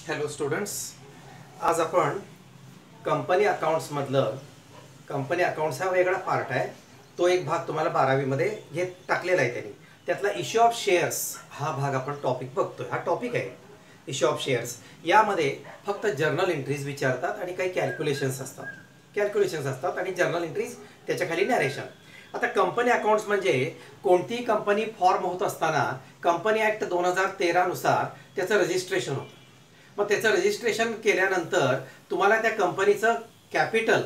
Hello students, आज आपण company अकाउंट्समधलं company accounts हा वेगळा पार्ट आहे. तो एक भाग तुम्हाला 12वीमध्ये घेत टाकलेला आहे त्यांनी. त्यातला इश्यू ऑफ शेअर्स हा भाग आपण टॉपिक बघतोय. हा टॉपिक आहे इश्यू ऑफ शेअर्स. यामध्ये फक्त जर्नल एंट्रीज विचारतात आणि काही कॅल्क्युलेशन्स असतात आणि जर्नल एंट्रीज त्याच्या खाली नॅरेशन. आता कंपनी अकाउंट्स म्हणजे कोणतीही कंपनी फॉर्म होत असताना कंपनी ॲक्ट 2013 नुसार त्याचं रजिस्ट्रेशन होतं. मग त्याचं रजिस्ट्रेशन केल्यानंतर तुम्हाला त्या कंपनीचं कॅपिटल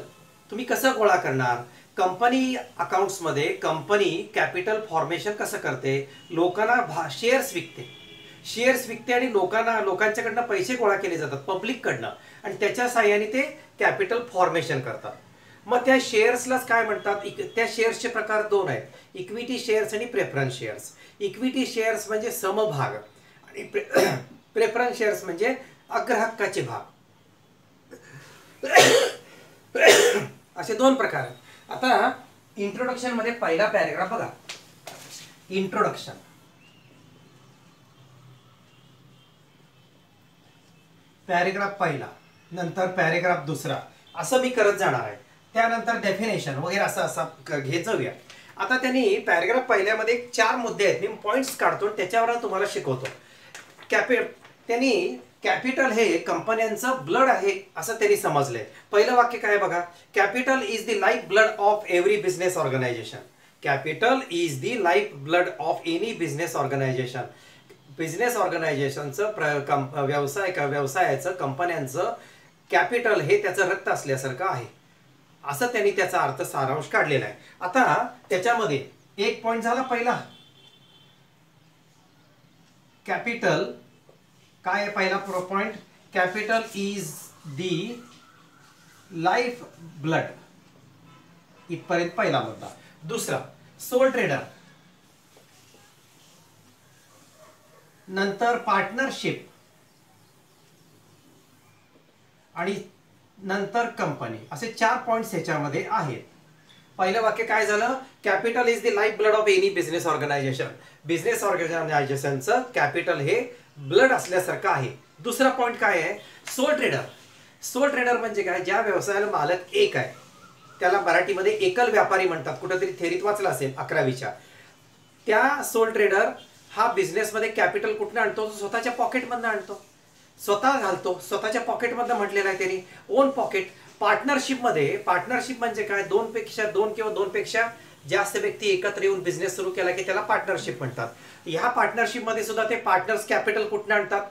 तुम्ही कसं गोळा करणार. कंपनी अकाउंट्समध्ये कंपनी कॅपिटल फॉर्मेशन कसं करते, लोकांना शेअर्स विकते आणि लोकांच्याकडनं पैसे गोळा केले जातात पब्लिककडनं आणि त्याच्या साहाय्याने ते कॅपिटल फॉर्मेशन करतात. मग त्या शेअर्सलाच काय म्हणतात, त्या शेअर्सचे प्रकार दोन आहेत, इक्विटी शेअर्स आणि प्रेफरन्स शेअर्स. इक्विटी शेअर्स म्हणजे समभाग आणि प्रेफरन्स शेअर्स म्हणजे अग्रहक्काचे भाग. असे दोन प्रकार आहेत. आता इंट्रोडक्शन मध्ये पहिला पॅरेग्राफ बघा. इंट्रोडक्शन, पॅरेग्राफ पहिला, नंतर पॅरेग्राफ दुसरा, असं मी करत जाणार आहे. त्यानंतर डेफिनेशन वगैरे असं घेत जाऊया. आता त्यांनी पॅरेग्राफ पहिल्यामध्ये 4 मुद्दे आहेत, मी पॉइंट्स काढतो त्याच्यावर तुम्हाला शिकवतो. त्यांनी कॅपिटल हे कंपन्यांचं ब्लड आहे असं त्यांनी समजलंय. पहिलं वाक्य काय बघा, capital is the life blood of every business organisation. Capital is the life blood of any business organisation. Business ऑर्गनायझेशनचं व्यवसायाचं कंपन्यांचं कॅपिटल हे त्याचं रक्त असल्यासारखं आहे, असं त्यांनी त्याचा अर्थ सारांश काढलेला आहे. आता त्याच्यामध्ये एक पॉइंट झाला पहिला, कॅपिटल काय आहे. पहिला point, capital is the life blood, इथपर्यंत पहिला मुद्दा. दुसरा, सोल ट्रेडर, नंतर पार्टनरशिप आणि नंतर कंपनी, असे 4 पॉइंट्स ह्याच्यामध्ये आहेत. पहिलं वाक्य काय झालं, capital is the life blood of any business organisation. Business ऑर्गनायझेशनचं कॅपिटल हे ब्लड असल्यासारखं आहे. दुसरा पॉइंट काय आहे, सोल ट्रेडर. सोल ट्रेडर म्हणजे काय, ज्या व्यवसायाला मालक एक आहे त्याला मराठीमध्ये एकल व्यापारी म्हणतात. कुठेतरी थेरीत वाचला असेल 11वीच्या. त्या सोल ट्रेडर हा बिझनेसमध्ये कॅपिटल कुठनं आणतो, स्वतःच्या पॉकेटमधनं आणतो, स्वतः घालतो, स्वतःच्या पॉकेटमधनं म्हटलेलं आहे त्यांनी, ओन पॉकेट. पार्टनरशिप म्हणजे काय, दोन किंवा दोनपेक्षा जास्त व्यक्ती एकत्र येऊन बिझनेस सुरू केला की त्याला पार्टनरशिप म्हणतात. ह्या पार्टनरशिप मध्ये सुद्धा ते पार्टनर्स कॅपिटल कुठनं आणतात,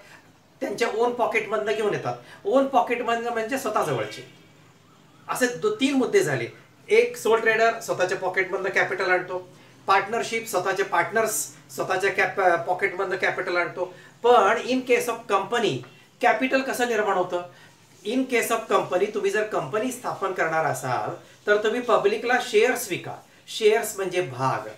त्यांच्या ओन पॉकेटमधनं घेऊन येतात. ओन पॉकेटमधनं म्हणजे स्वतःजवळचे. असे 3 मुद्दे झाले. एक, सोल ट्रेडर स्वतःच्या पॉकेटमधनं कॅपिटल आणतो. पार्टनरशिप, स्वतःचे पार्टनर्स स्वतःच्या पॉकेटमधनं कॅपिटल आणतो. पण in case of company capital कसं निर्माण होतं. इन केस ऑफ कंपनी, तुम्ही जर कंपनी स्थापन करणार असाल तर तुम्ही पब्लिकला शेअर्स विका. शेअर्स म्हणजे भाग.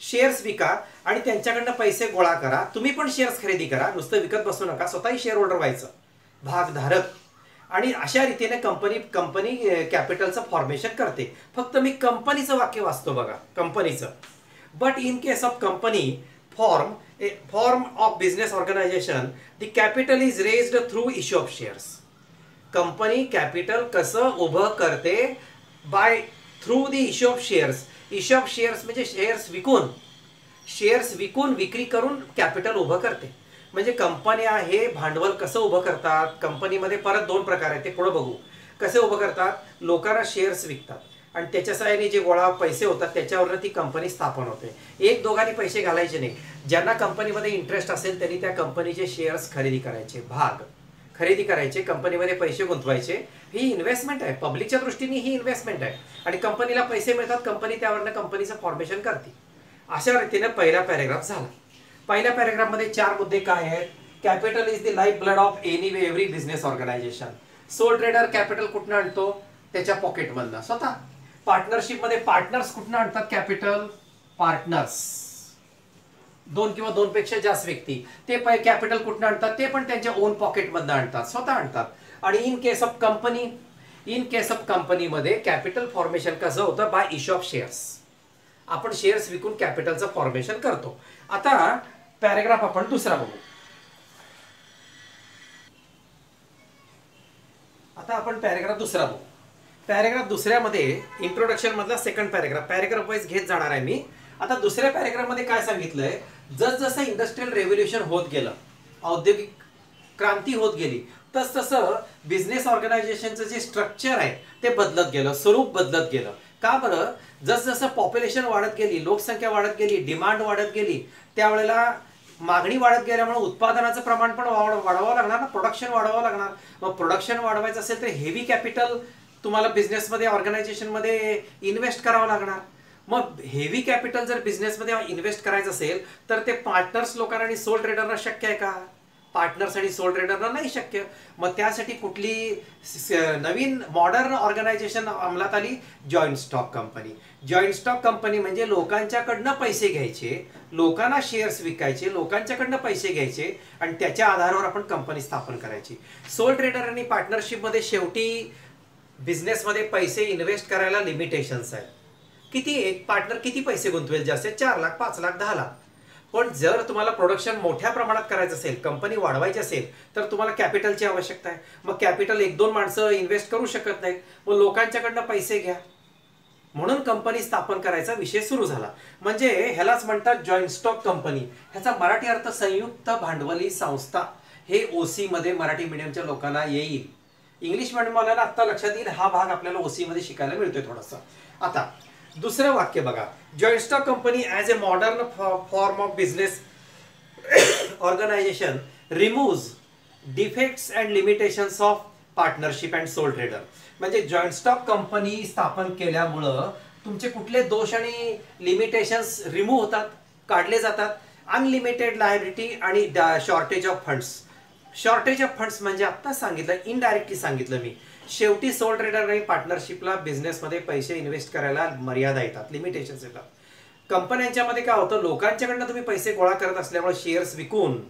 शेअर्स विका आणि त्यांच्याकडनं पैसे गोळा करा. तुम्ही पण शेअर्स खरेदी करा, नुसतं विकत बसू नका, स्वतःही शेअर होल्डर व्हायचं, भागधारक. आणि अशा रीतीने कंपनी कॅपिटलचं फॉर्मेशन करते. फक्त मी कंपनीचं वाक्य वाचतो बघा, कंपनीचं. But in case of company form of business organization, the capital is raised through issue of shares. Company capital कसं उभं करते, by through the issue of shares. Issue of shares म्हणजे शेअर्स विकून विक्री करून कॅपिटल उभं करते. म्हणजे कंपन्या हे भांडवल कसं उभं करतात. कंपनीमध्ये परत 2 प्रकार आहेत, ते पुढे बघू. कसे उभं करतात, लोकांना शेअर्स विकतात आणि त्याच्या साहाय्याने जे गोळा पैसे होतात त्याच्यावरनं ती कंपनी स्थापन होते. एक दोघांनी पैसे घालायचे नाही. ज्यांना कंपनीमध्ये इंटरेस्ट असेल त्यांनी त्या कंपनीचे शेअर्स खरेदी करायचे, भाग खरेदी करायचे, कंपनीमध्ये पैसे गुंतवायचे. ही इन्व्हेस्टमेंट आहे, पब्लिकच्या दृष्टीने ही इन्व्हेस्टमेंट आहे आणि कंपनीला पैसे मिळतात, कंपनी त्यावरनं कंपनीचं फॉर्मेशन करते. अशा रीतीने पहिला पॅरेग्राफ झाला. पहिल्या पॅरेग्राफमध्ये 4 मुद्दे काय आहेत, capital is the life blood of every business organization. Sole trader capital कुठनं आणतो, त्याच्या पॉकेटमधनं स्वतः. पार्टनरशिपमध्ये पार्टनर्स कुठनं आणतात कॅपिटल, पार्टनर्स 2 किंवा 2 पेक्षा जास्त व्यक्ती, ते कॅपिटल कुठनं आणतात, ते पण त्यांच्या ओन पॉकेटमधनं आणतात, स्वतः आणतात. आणि इन केस ऑफ कंपनीमध्ये कॅपिटल फॉर्मेशन कसं होतं, बाय इश्यू ऑफ शेअर्स. आपण शेअर्स विकून कॅपिटलचं फॉर्मेशन करतो. आता पॅरेग्राफ आपण दुसरा बघू. आता आपण पॅरेग्राफ दुसरा बघू. पॅरेग्राफ दुसऱ्यामध्ये इंट्रोडक्शन मधला सेकंड पॅरेग्राफ वाईज घेत जाणार आहे मी. आता दुसऱ्या पॅरेग्राफ मध्ये काय सांगितलंय, जसजसं इंडस्ट्रियल रेव्होल्युशन होत गेलं, औद्योगिक क्रांती होत गेली, तसतसं बिझनेस ऑर्गनायझेशनचं जे स्ट्रक्चर आहे ते बदलत गेलं, स्वरूप बदलत गेलं. का बरं? जसजसं पॉप्युलेशन वाढत गेली, लोकसंख्या वाढत गेली, डिमांड वाढत गेली, त्यावेळेला मागणी वाढत गेल्यामुळे उत्पादनाचं प्रमाण पण वाढवावं लागणार ना, प्रोडक्शन वाढवावं लागणार. मग प्रोडक्शन वाढवायचं असेल तर हेवी कॅपिटल तुम्हाला बिझनेसमध्ये ऑर्गनायझेशनमध्ये इन्व्हेस्ट करावं लागणार. मग हेवी कॅपिटल जर बिझनेसमध्ये इन्व्हेस्ट करायचं असेल तर ते पार्टनर्स लोकांना आणि सोल ट्रेडरना शक्य आहे का? पार्टनर्स आणि सोल ट्रेडरना नाही शक्य. मग त्यासाठी कुठली नवीन मॉडर्न ऑर्गनायझेशन अंमलात आली? Joint stock company. Joint stock company म्हणजे लोकांच्याकडनं पैसे घ्यायचे, लोकांना शेअर्स विकायचे, लोकांच्याकडनं पैसे घ्यायचे आणि त्याच्या आधारावर आपण कंपनी स्थापन करायची. सोल ट्रेडर आणि पार्टनरशिपमध्ये शेवटी बिझनेसमध्ये पैसे इन्व्हेस्ट करायला लिमिटेशन्स आहेत. किती एक पार्टनर किती पैसे गुंतवेल? जास्त 4 लाख, 5 लाख, 10 लाख. पण जर तुम्हाला प्रोडक्शन मोठ्या प्रमाणात करायचं असेल, कंपनी वाढवायची असेल, तर तुम्हाला कॅपिटलची आवश्यकता आहे. मग कॅपिटल 1-2 माणसं इन्व्हेस्ट करू शकत नाहीत, मग लोकांच्याकडनं पैसे घ्या. म्हणून कंपनी स्थापन करायचा विषय सुरू झाला. म्हणजे ह्यालाच म्हणतात जॉईंट स्टॉक कंपनी. ह्याचा मराठी अर्थ संयुक्त भांडवली संस्था. हे ओसी मध्ये मराठी मीडियमच्या लोकांना येईल. इंग्लिश मीडियमवाल्याला आता लक्षात येईल. हा भाग आपल्याला ओसी मध्ये शिकायला मिळतोय थोडासा. आता दुसरं वाक्य बघा, joint stock company as a modern form of business organisation removes defects and limitations of partnership and sole trader. म्हणजे जॉईंट स्टॉक कंपनी स्थापन केल्यामुळं तुमचे कुठले दोष आणि लिमिटेशन्स रिमूव्ह होतात, काढले जातात. अनलिमिटेड लायबिलिटी आणि shortage of funds. Shortage of funds म्हणजे आता सांगितलं, इनडायरेक्टली सांगितलं मी. शेवटी सोल ट्रेडर आणि पार्टनरशिपला बिझनेसमध्ये पैसे इन्व्हेस्ट करायला मर्यादा येतात, लिमिटेशन्स येतात. कंपन्यांच्यामध्ये काय होतं, लोकांच्याकडनं तुम्ही पैसे गोळा करत असल्यामुळे शेअर्स विकून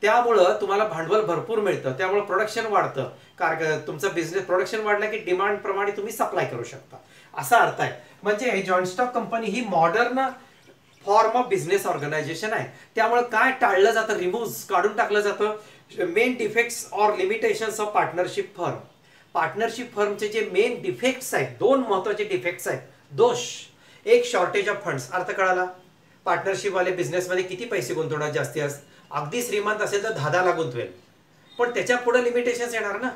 त्यामुळं तुम्हाला भांडवल भरपूर मिळतं, त्यामुळे प्रोडक्शन वाढतं. कारण तुमचा बिझनेस प्रोडक्शन वाढला की डिमांड प्रमाणे तुम्ही सप्लाय करू शकता, असा अर्थ आहे. म्हणजे जॉईंट स्टॉक कंपनी ही modern form of business organization आहे. त्यामुळे काय टाळलं जातं, रिमूव्ह काढून टाकलं जातं main defects or limitations of partnership firm. Partnership फर्मचे जे मेन डिफेक्ट्स आहेत, 2 महत्वाचे डिफेक्ट्स आहेत, दोष. एक शॉर्टेज ऑफ फंड्स, अर्थ कळाला. पार्टनरशिप वाले बिझनेसमध्ये किती पैसे गुंतवणार? जास्ती अगदी श्रीमंत असेल तर 10 लाख गुंतवेल, पण त्याच्या पुढे लिमिटेशन्स येणार ना.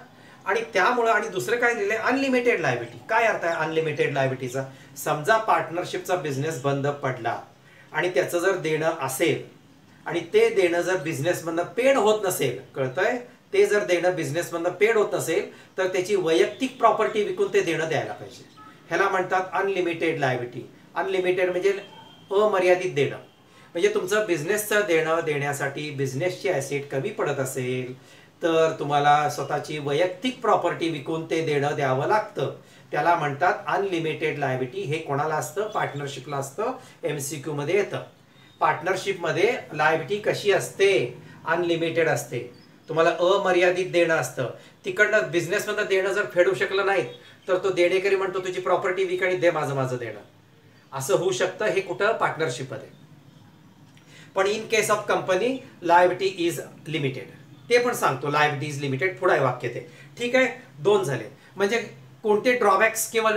आणि त्यामुळे आणि दुसरं काय दिलंय, अनलिमिटेड लायबिलिटी. काय अर्थ आहे अनलिमिटेड लायबिलिटीचा? समजा पार्टनरशिपचा बिझनेस बंद पडला आणि त्याचं जर देणं असेल आणि ते देणं जर बिझनेसमधनं पेड होत नसेल, कळतंय, ते जर देणं बिझनेसमधनं पेड होत नसेल तर त्याची वैयक्तिक प्रॉपर्टी विकून ते देणं द्यायला पाहिजे. ह्याला म्हणतात अनलिमिटेड लायबिलिटी. अनलिमिटेड म्हणजे अमर्यादित देणं. म्हणजे तुमचं बिझनेसचं देणं देण्यासाठी बिझनेसची ॲसेट कमी पडत असेल तर तुम्हाला स्वतःची वैयक्तिक प्रॉपर्टी विकून ते देणं द्यावं लागतं. त्याला म्हणतात अनलिमिटेड लायबिलिटी. हे कोणाला असतं? पार्टनरशिपला असतं. MCQ मध्ये येतं. पार्टनरशिपमध्ये लायबिलिटी कशी असते? अनलिमिटेड असते. तुम्हाला अमर्यादित देणं असतं. तिकडनं बिझनेसमधनं देणं जर फेडू शकलं नाहीत तर तो देणेकरी म्हणतो तुझी प्रॉपर्टी विक आणि दे माझं देणं. असं होऊ शकतं. हे कुठं? पार्टनरशिपमध्ये. पण in case of company liability is limited. ते पण सांगतो, लायबिलिटी इज लिमिटेड. पुढे वाक्य ते. ठीक आहे, 2 झाले. म्हणजे कोणते ड्रॉबॅक्स किंवा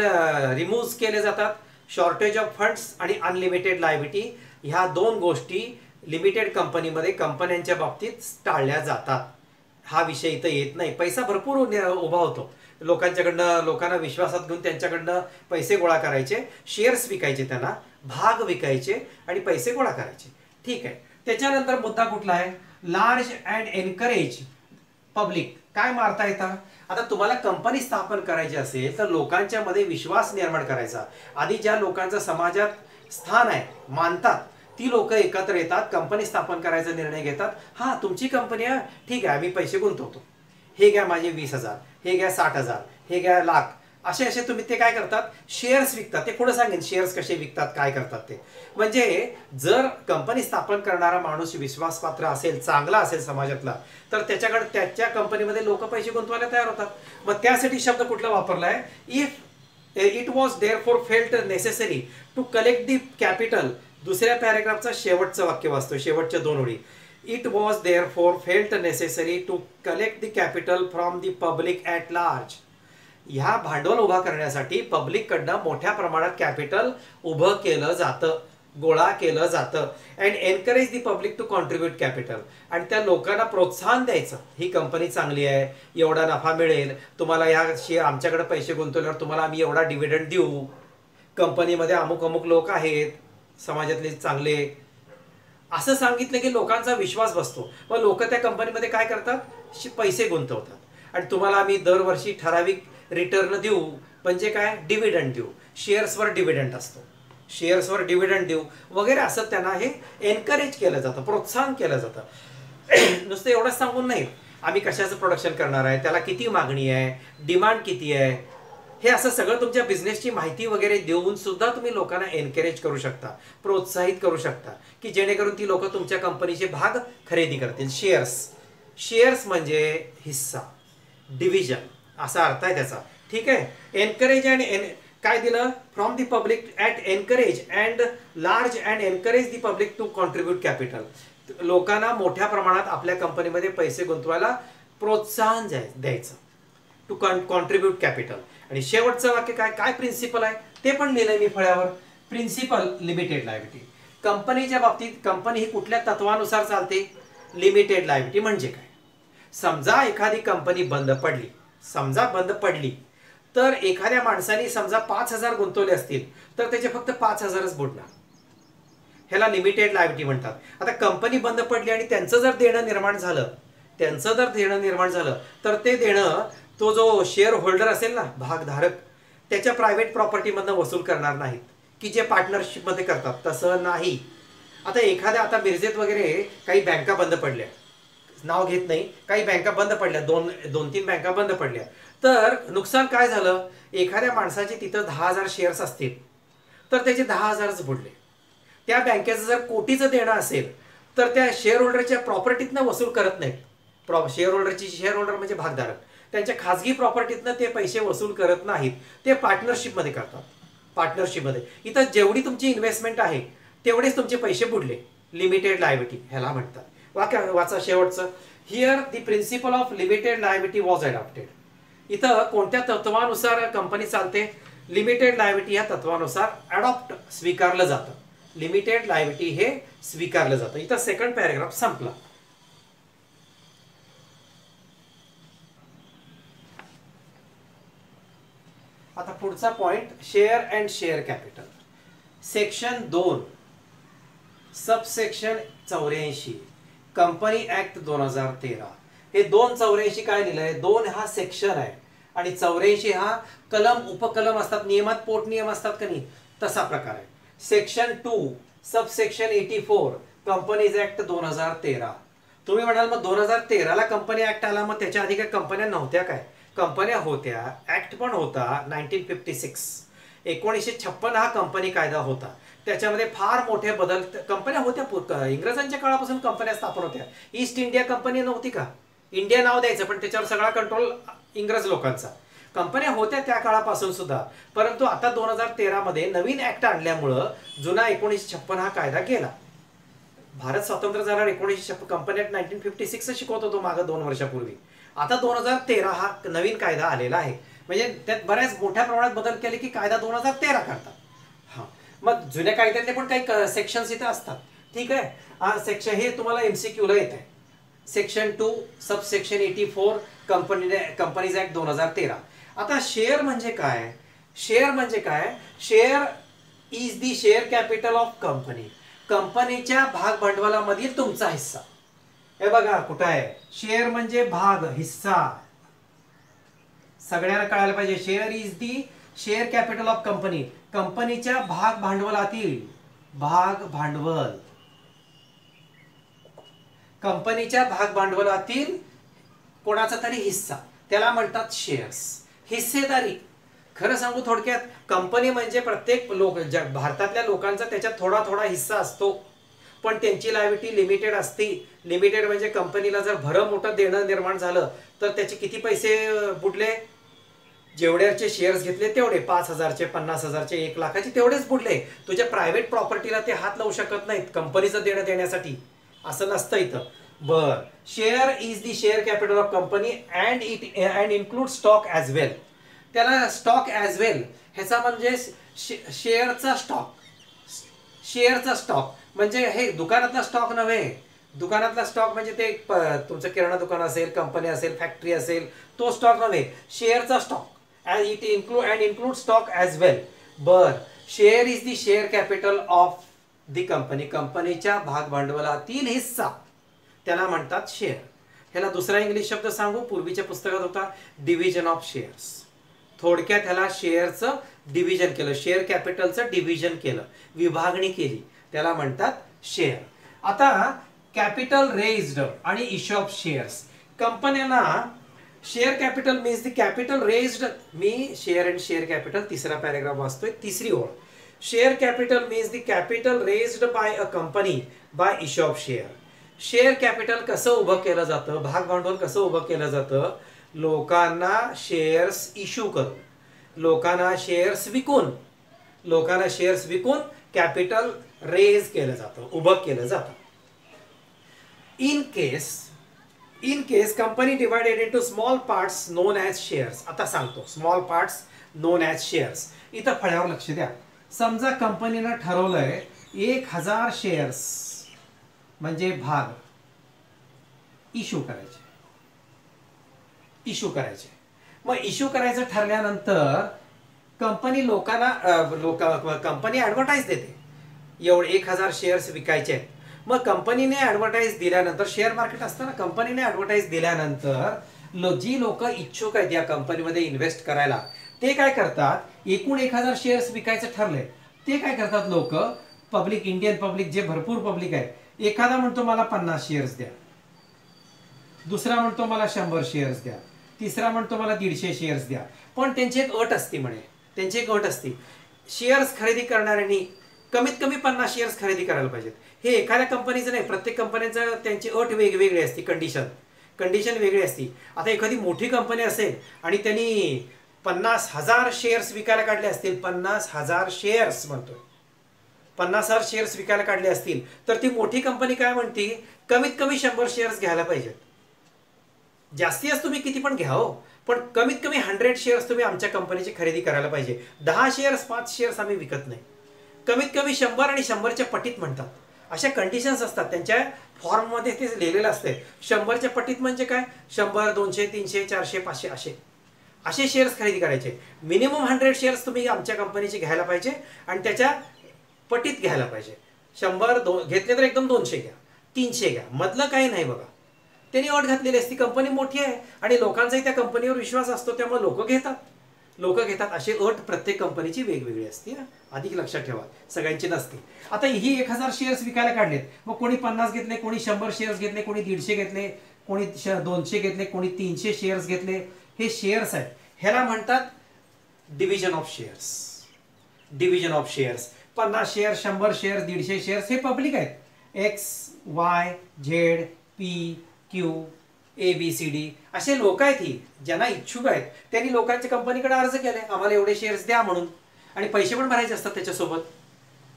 रिमूव्ह केले जातात? शॉर्टेज ऑफ फंड्स आणि अनलिमिटेड लायबिलिटी. ह्या 2 गोष्टी लिमिटेड कंपनीमध्ये कंपन्यांच्या बाबतीत टाळल्या जातात. हा विषय इथं येत नाही. पैसा भरपूर उभा होतो. लोकांना विश्वासात घेऊन त्यांच्याकडनं पैसे गोळा करायचे, शेअर्स विकायचे, त्यांना भाग विकायचे आणि पैसे गोळा करायचे. ठीक आहे. त्याच्यानंतर मुद्दा कुठला आहे? Large and encourage public. काय मारता येतं? आता तुम्हाला कंपनी स्थापन करायची असेल तर लोकांच्या मध्ये विश्वास निर्माण करायचा. आधी ज्या लोकांचं समाजात स्थान आहे, मानतात, ती लोक एकत्र येतात, कंपनी स्थापन करायचा निर्णय घेतात. हा तुमची कंपनी आहे, ठीक आहे, आम्ही पैसे गुंतवतो, हे घ्या माझे 20,000, हे घ्या 60,000, हे घ्या लाख. असे तुम्ही ते काय करतात? शेअर्स विकतात. ते पुढे सांगेन शेअर्स कसे विकतात, काय करतात ते. म्हणजे जर कंपनी स्थापन करणारा माणूस विश्वासपात्र असेल, चांगला असेल समाजातला, तर त्याच्याकडे त्याच्या कंपनीमध्ये लोक पैसे गुंतवायला तयार होतात. मग त्यासाठी शब्द कुठला वापरलाय? If it was therefore felt necessary to collect the capital. दुसऱ्या पॅरेग्राफचा शेवटचं वाक्य वाचतो, शेवटच्या 2 ओळी. It was therefore felt necessary to collect the capital from the public at large. ह्या भांडवल उभा करण्यासाठी पब्लिक कडनं मोठ्या प्रमाणात कॅपिटल उभं केलं जातं, गोळा केलं जातं. And encourage the public to contribute capital. आणि त्या लोकांना प्रोत्साहन द्यायचं, ही कंपनी चांगली आहे, एवढा नफा मिळेल तुम्हाला, या आमच्याकडे पैसे गुंतवल्यावर तुम्हाला आम्ही एवढा डिव्हिडंड देऊ, कंपनीमध्ये अमुक अमुक लोक आहेत समाजातले चांगले, असं सांगितलं की लोकांचा विश्वास बसतो. मग लोक त्या कंपनीमध्ये काय करतात, पैसे गुंतवतात. आणि तुम्हाला आम्ही दरवर्षी ठराविक रिटर्न देऊ, म्हणजे काय, डिव्हिडंड देऊ, शेअर्सवर डिव्हिडंड असतो, शेअर्सवर डिव्हिडंड देऊ वगैरे, असं त्यांना हे एनकरेज केलं जातं, प्रोत्साहन केलं जातं. नुसतं एवढंच सांगून नाही, आम्ही कशाचं प्रोडक्शन करणार आहे, त्याला किती मागणी आहे, डिमांड किती आहे, हे असं सगळं तुमच्या बिझनेसची माहिती वगैरे देऊन सुद्धा तुम्ही लोकांना एनकरेज करू शकता, प्रोत्साहित करू शकता, की जेणेकरून ती लोक तुमच्या कंपनीचे भाग खरेदी करतील. शेअर्स म्हणजे हिस्सा, डिव्हिजन असा अर्थ आहे त्याचा. ठीक आहे. एनकरेज अँड काय दिलं, from the public at encourage and large and encourage the public to contribute capital. लोकांना मोठ्या प्रमाणात आपल्या कंपनीमध्ये पैसे गुंतवायला प्रोत्साहन द्यायचं, टू कॉन्ट्रीब्यूट कॅपिटल. आणि शेवटचं वाक्य काय, काय प्रिन्सिपल आहे ते पण लिहिलंय मी फळ्यावर. Principle limited liability. कंपनीच्या बाबतीत कंपनी ही कुठल्या तत्वानुसार चालते, लिमिटेड लायबिलिटी म्हणजे काय, समजा एखादी कंपनी बंद पडली, तर एखाद्या माणसाने समजा 5,000 गुंतवले असतील तर त्याचे फक्त 5,000च बुडणार, ह्याला लिमिटेड लायबिलिटी म्हणतात. आता कंपनी बंद पडली आणि त्यांचं जर देणं निर्माण झालं तर ते देणं तो जो शेअर होल्डर असेल ना, भागधारक, त्याच्या प्रायव्हेट प्रॉपर्टीमधनं वसूल करणार नाहीत, की जे पार्टनरशिपमध्ये करतात, तसं नाही. आता मिरजेत वगैरे काही बँका बंद पडल्या, नाव घेत नाही, काही बँका बंद पडल्या, दोन तीन बँका बंद पडल्या, तर नुकसान काय झालं, एखाद्या माणसाचे तिथं 10,000 शेअर्स असतील तर त्याचे 10,000च बुडले. त्या बँकेचं जर कोटीचं देणं असेल तर त्या शेअर होल्डरच्या प्रॉपर्टीतनं वसूल करत नाहीत. शेअर होल्डर म्हणजे भागधारक, त्यांच्या खाजगी प्रॉपर्टीतनं ते पैसे वसूल करत नाहीत, ते पार्टनरशिपमध्ये करतात. पार्टनरशिपमध्ये इथं जेवढी तुमची इन्व्हेस्टमेंट आहे तेवढेच तुमचे पैसे बुडले, लिमिटेड लायबिलिटी ह्याला म्हणतात. वाचा शेवटचं. Here the principle of limited liability was adopted. इथं कोणत्या तत्वानुसार कंपनी चालते, लिमिटेड लायबिलिटी या तत्वानुसार स्वीकारलं जातं. लिमिटेड लायबिलिटी हे स्वीकारलं जातं. इथं सेकंड पॅरेग्राफ संपला. आता पुढचा point, share and share capital. Section 2 subsection 84 company act 2013. हे 284 काय लिहिलंय, 2 हा सेक्शन आहे आणि 84 हा कलम, उपकलम असतात, नियमात पोटनियम असतात का नाही, तसा प्रकार आहे. Section 2 subsection 84 companies act 2013. तुम्ही म्हणाल मग 2013ला कंपनी ऍक्ट आला, मग त्याच्या आधी काय कंपन्या नव्हत्या काय, कंपन्या होत्या, ऍक्ट पण होता 1956. 1956 हा कंपनी कायदा होता. त्याच्यामध्ये फार मोठे बदल, कंपन्या होत्या, इंग्रजांच्या काळापासून कंपन्या स्थापन होत्या. ईस्ट इंडिया कंपनी नव्हती का, इंडिया नाव द्यायचं पण त्याच्यावर सगळा कंट्रोल इंग्रज लोकांचा. कंपन्या होत्या त्या काळापासून सुद्धा, परंतु आता 2013 मध्ये नवीन ऍक्ट आणल्यामुळं जुना 1956 हा कायदा गेला. भारत स्वतंत्र झाल्यावर 1956 कंपनी ऍक्ट 1956 शिकवत होतो मागं 2 वर्षापूर्वी. आता 2013 हा नवीन कायदा आलेला आहे, म्हणजे त्यात बऱ्याच मोठ्या प्रमाणात बदल केले की कायदा 2013 करतात. हा, मग जुन्या कायद्यातले पण काही सेक्शन्स इथे असतात. ठीक आहे. सेक्शन हे तुम्हाला MCQ ला येत आहे. Section 2 subsection 84 companies act 2013. आता शेअर म्हणजे काय, share is the share capital of company. कंपनीच्या भाग भांडवलामधील तुमचा हिस्सा. हे बघा कुठं आहे, शेअर म्हणजे भाग, हिस्सा, सगळ्यांना कळायला पाहिजे. Share is the share capital of company, कंपनीच्या भाग भांडवलातील, कंपनीच्या भाग भांडवलातील कोणाचा तरी हिस्सा, त्याला म्हणतात शेअर्स, हिस्सेदारी. खरं सांगू थोडक्यात, कंपनी म्हणजे प्रत्येक भारतातल्या लोकांचा त्याच्यात थोडा थोडा हिस्सा असतो, पण त्यांची लायबिलिटी लिमिटेड असते. लिमिटेड म्हणजे कंपनीला जर भरं मोठं देणं निर्माण झालं तर त्याचे किती पैसे बुडले, जेवढ्याचे शेअर्स घेतले तेवढे, 5,000चे, 50,000चे, 1 लाखाचे तेवढेच बुडले. तुझ्या प्रायव्हेट प्रॉपर्टीला ते हात लावू शकत नाहीत कंपनीचं देणं देण्यासाठी, असं नसतं इथं. Share is the share capital of company and include stock as well. त्याला स्टॉक ॲज वेल, ह्याचा म्हणजे शेअरचा स्टॉक म्हणजे हे दुकानातला स्टॉक नव्हे. दुकानातला स्टॉक म्हणजे ते तुमचं किराणा दुकान असेल, कंपनी असेल, फॅक्टरी असेल, तो स्टॉक नव्हे. शेअरचा stock as it include stock as well. Share is the share capital of the company. कंपनीच्या भाग भांडवलातील हिस्सा त्याला म्हणतात शेअर. ह्याला दुसरा इंग्लिश शब्द सांगू, पूर्वीच्या पुस्तकात होता डिव्हिजन ऑफ शेअर्स. थोडक्यात ह्याला शेअरचं डिव्हिजन केलं, शेअर कॅपिटलचं डिव्हिजन केलं, विभागणी केली, त्याला म्हणतात शेअर. आता कॅपिटल रेज्ड आणि इश्यू ऑफ शेअर्स. कंपन्यांना share capital means the capital raised. Me share and share capital तिसरा पॅरेग्राफ वाचतोय, तिसरी ओळ. Share capital means the capital raised bye a company by issue of share. Share capital कसं उभं केलं जातं, भाग भांडवल कसं उभं केलं जातं? लोकांना शेअर्स इश्यू करून, लोकांना शेअर्स विकून कॅपिटल रेज केलं जातं, उभं केलं जातं. In case company divided into small parts non as shares. आता सांगतो, small parts non as shares. इथं फळ्यावर लक्ष द्या. समजा कंपनीनं ठरवलंय 1000 शेअर्स म्हणजे भाग इश्यू करायचे. मग इश्यू करायचं ठरल्यानंतर कंपनी कंपनी ॲडव्हर्टाईज देते, एवढे 1000 शेअर्स विकायचे आहेत. मग कंपनीने ॲडव्हर्टाईज दिल्यानंतर, शेअर मार्केट असतं ना, कंपनीने ॲडव्हर्टाईज दिल्यानंतर जी लोक इच्छुक आहेत या कंपनीमध्ये इन्व्हेस्ट करायला, ते काय करतात? एकूण 1000 शेअर्स विकायचं ठरलंय, ते काय करतात लोक, पब्लिक, इंडियन पब्लिक जे भरपूर पब्लिक आहे, एखादा म्हणतो मला 50 शेअर्स द्या, दुसरा म्हणतो मला 100 शेअर्स द्या, तिसरा म्हणतो मला 150 शेअर्स द्या. पण त्यांची एक अट असते शेअर्स खरेदी करणाऱ्यांनी कमीत कमी 50 शेअर्स खरेदी करायला पाहिजेत. हे एखाद्या कंपनीचं नाही, प्रत्येक कंपनीचं त्यांची अट वेगवेगळी असते, कंडिशन वेगळी असते. आता एखादी मोठी कंपनी असेल आणि त्यांनी 50,000 शेअर्स विकायला काढले असतील, 50,000 शेअर्स म्हणतोय, 50,000 शेअर्स विकायला काढले असतील, तर ती मोठी कंपनी काय म्हणते, कमीत कमी 100 शेअर्स घ्यायला पाहिजेत. जास्तीच तुम्ही किती पण घ्या हो, पण कमीत कमी 100 शेअर्स तुम्ही आमच्या कंपनीची खरेदी करायला पाहिजे. 10 शेअर्स 5 शेअर्स आम्ही विकत नाही, कमीत कमी 100 आणि 100च्या पटीत म्हणतात. अशा कंडिशन्स असतात त्यांच्या फॉर्ममध्ये, ते लिहिलेलं असते. 100च्या पटीत म्हणजे काय, 100, 200, 300, 400, 500 असे शेअर्स खरेदी करायचे. मिनिमम 100 शेअर्स तुम्ही आमच्या कंपनीचे घ्यायला पाहिजे आणि त्याच्या पटीत घ्यायला पाहिजे. 100 घेतले तर एकदम 200 घ्या, 300 घ्या, मधलं काही नाही बघा. त्यांनी अट घातलेली असती. कंपनी मोठी आहे आणि लोकांचाही त्या कंपनीवर विश्वास असतो, त्यामुळे लोक घेतात. अशी अट प्रत्येक कंपनीची वेगवेगळी असते, अधिक लक्षात ठेवा, सगळ्यांची नसते. आता ही 1000 शेअर्स विकायला काढलेत, मग कोणी 50 घेतले, कोणी 100 शेअर्स घेतले, कोणी 150 घेतले, कोणी 200 घेतले, कोणी 300 शेअर्स घेतले. हे शेअर्स आहेत, ह्याला म्हणतात division of shares. 50 shares, 100 shares, 150 shares हे पब्लिक आहेत. XYZ PQ ABCD असे लोक आहेत, ही ज्यांना इच्छुक आहेत, त्यांनी लोकांच्या कंपनीकडे अर्ज केले, आम्हाला एवढे शेअर्स द्या म्हणून, आणि पैसे पण भरायचे असतात. त्याच्यासोबत